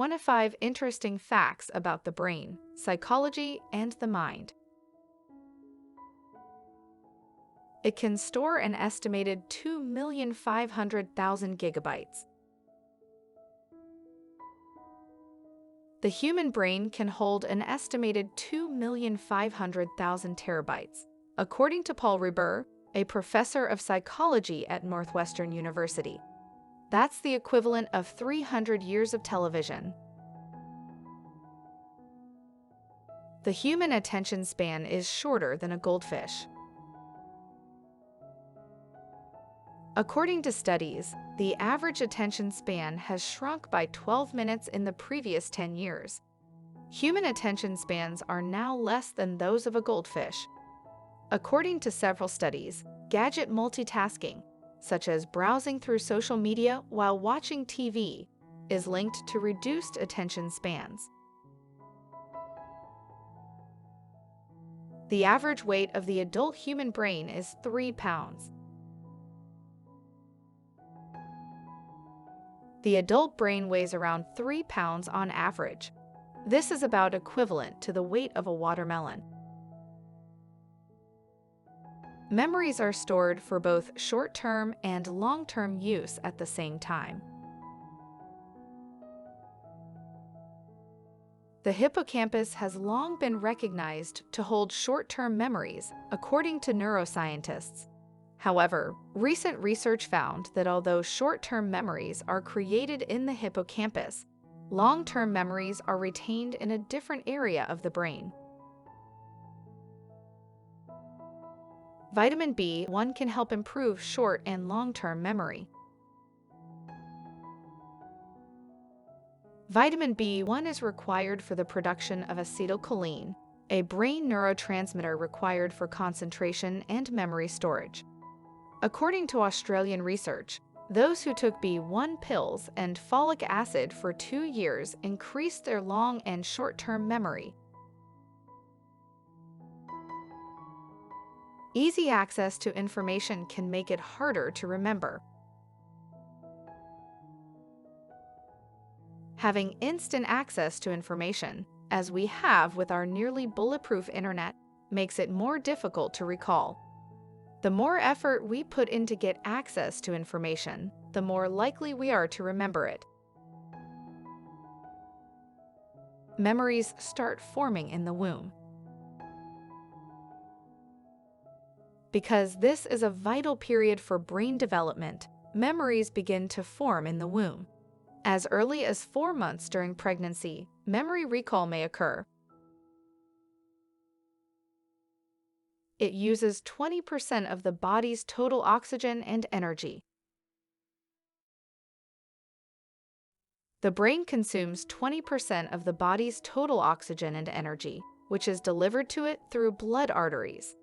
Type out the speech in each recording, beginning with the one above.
25 interesting facts about the brain, psychology, and the mind. It can store an estimated 2,500,000 gigabytes. The human brain can hold an estimated 2,500,000 terabytes, according to Paul Reber, a professor of psychology at Northwestern University. That's the equivalent of 300 years of television. The human attention span is shorter than a goldfish. According to studies, the average attention span has shrunk by 12 minutes in the previous 10 years. Human attention spans are now less than those of a goldfish. According to several studies, gadget multitasking, such as browsing through social media while watching TV, is linked to reduced attention spans. The average weight of the adult human brain is 3 pounds. The adult brain weighs around 3 pounds on average. This is about equivalent to the weight of a watermelon. Memories are stored for both short-term and long-term use at the same time. The hippocampus has long been recognized to hold short-term memories, according to neuroscientists. However, recent research found that although short-term memories are created in the hippocampus, long-term memories are retained in a different area of the brain. Vitamin B1 can help improve short and long-term memory. Vitamin B1 is required for the production of acetylcholine, a brain neurotransmitter required for concentration and memory storage. According to Australian research, those who took B1 pills and folic acid for 2 years increased their long and short-term memory. Easy access to information can make it harder to remember. Having instant access to information, as we have with our nearly bulletproof internet, makes it more difficult to recall. The more effort we put in to get access to information, the more likely we are to remember it. Memories start forming in the womb. Because this is a vital period for brain development, memories begin to form in the womb. As early as 4 months during pregnancy, memory recall may occur. It uses 20% of the body's total oxygen and energy. The brain consumes 20% of the body's total oxygen and energy, which is delivered to it through blood arteries.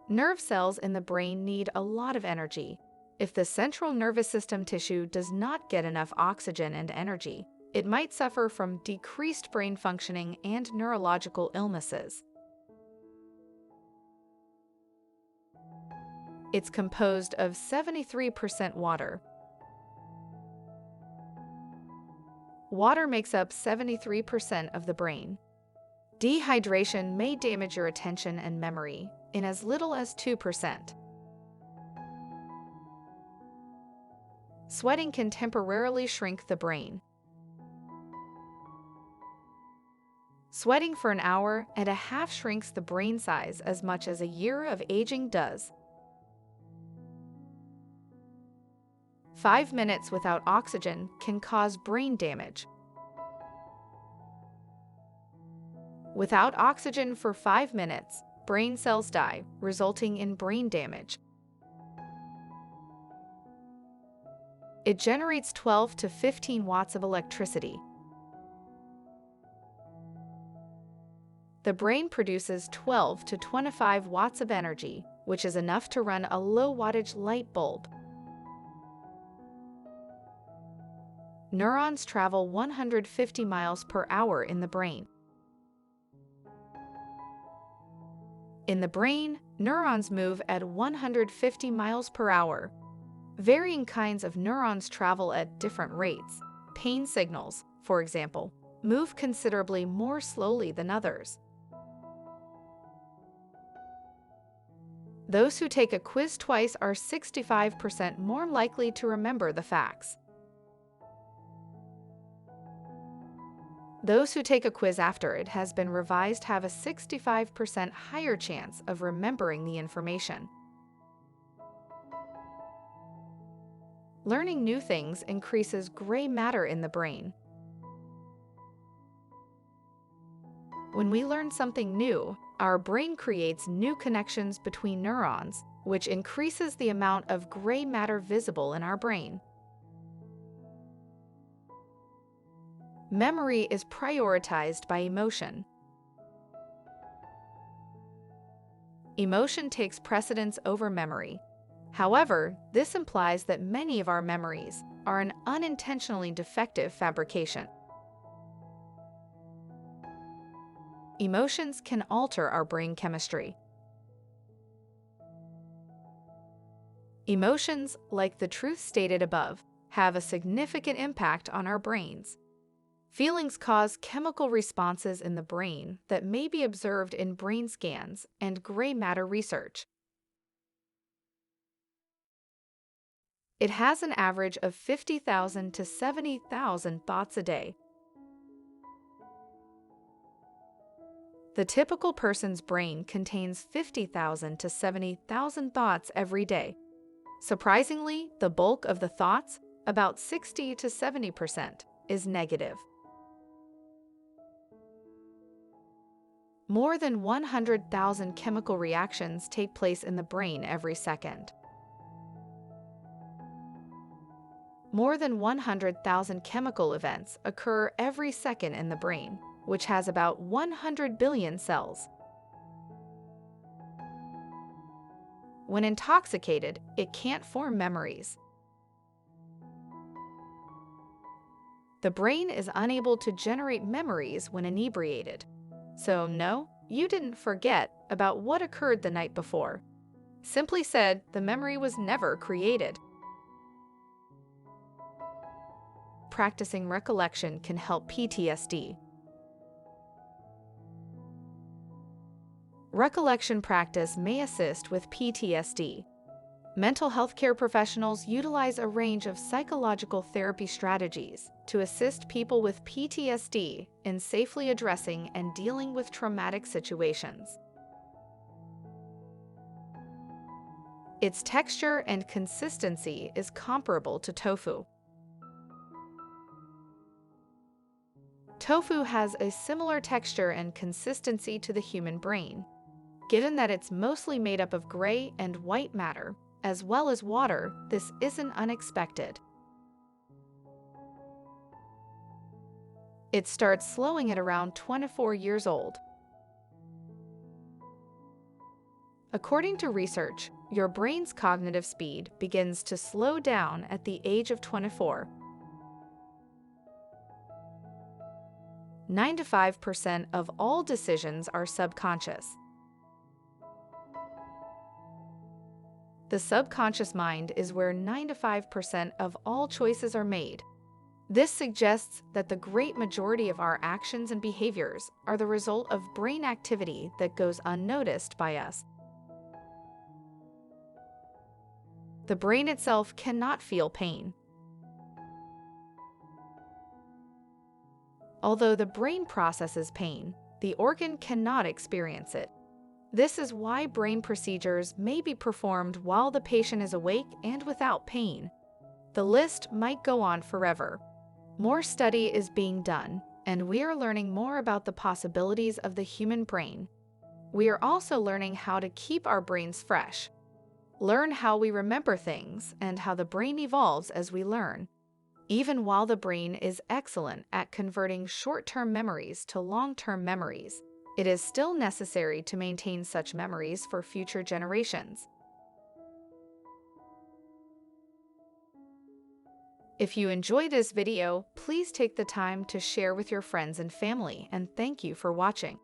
Nerve cells in the brain need a lot of energy. If the central nervous system tissue does not get enough oxygen and energy, it might suffer from decreased brain functioning and neurological illnesses. It's composed of 73% water. Water makes up 73% of the brain. Dehydration may damage your attention and memory in as little as 2%. Sweating can temporarily shrink the brain. Sweating for an hour and a half shrinks the brain size as much as a year of aging does. 5 minutes without oxygen can cause brain damage. Without oxygen for 5 minutes, brain cells die, resulting in brain damage. It generates 12 to 15 watts of electricity. The brain produces 12 to 25 watts of energy, which is enough to run a low-wattage light bulb. Neurons travel 150 miles per hour in the brain. In the brain, neurons move at 150 miles per hour. Varying kinds of neurons travel at different rates. Pain signals, for example, move considerably more slowly than others. Those who take a quiz twice are 65% more likely to remember the facts. Those who take a quiz after it has been revised have a 65% higher chance of remembering the information. Learning new things increases gray matter in the brain. When we learn something new, our brain creates new connections between neurons, which increases the amount of gray matter visible in our brain. Memory is prioritized by emotion. Emotion takes precedence over memory. However, this implies that many of our memories are an unintentionally defective fabrication. Emotions can alter our brain chemistry. Emotions, like the truth stated above, have a significant impact on our brains. Feelings cause chemical responses in the brain that may be observed in brain scans and gray matter research. It has an average of 50,000 to 70,000 thoughts a day. The typical person's brain contains 50,000 to 70,000 thoughts every day. Surprisingly, the bulk of the thoughts, about 60 to 70%, is negative. More than 100,000 chemical reactions take place in the brain every second. More than 100,000 chemical events occur every second in the brain, which has about 100 billion cells. When intoxicated, it can't form memories. The brain is unable to generate memories when inebriated. So no, you didn't forget about what occurred the night before. Simply said, the memory was never created. Practicing recollection can help PTSD. Recollection practice may assist with PTSD. Mental health care professionals utilize a range of psychological therapy strategies to assist people with PTSD in safely addressing and dealing with traumatic situations. Its texture and consistency is comparable to tofu. Tofu has a similar texture and consistency to the human brain. Given that it's mostly made up of gray and white matter, as well as water, this isn't unexpected. It starts slowing at around 24 years old. According to research, your brain's cognitive speed begins to slow down at the age of 24. 95% of all decisions are subconscious. The subconscious mind is where 95% of all choices are made. This suggests that the great majority of our actions and behaviors are the result of brain activity that goes unnoticed by us. The brain itself cannot feel pain. Although the brain processes pain, the organ cannot experience it. This is why brain procedures may be performed while the patient is awake and without pain. The list might go on forever. More study is being done, and we are learning more about the possibilities of the human brain. We are also learning how to keep our brains fresh. Learn how we remember things and how the brain evolves as we learn. Even while the brain is excellent at converting short-term memories to long-term memories, it is still necessary to maintain such memories for future generations. If you enjoyed this video, please take the time to share with your friends and family, and thank you for watching.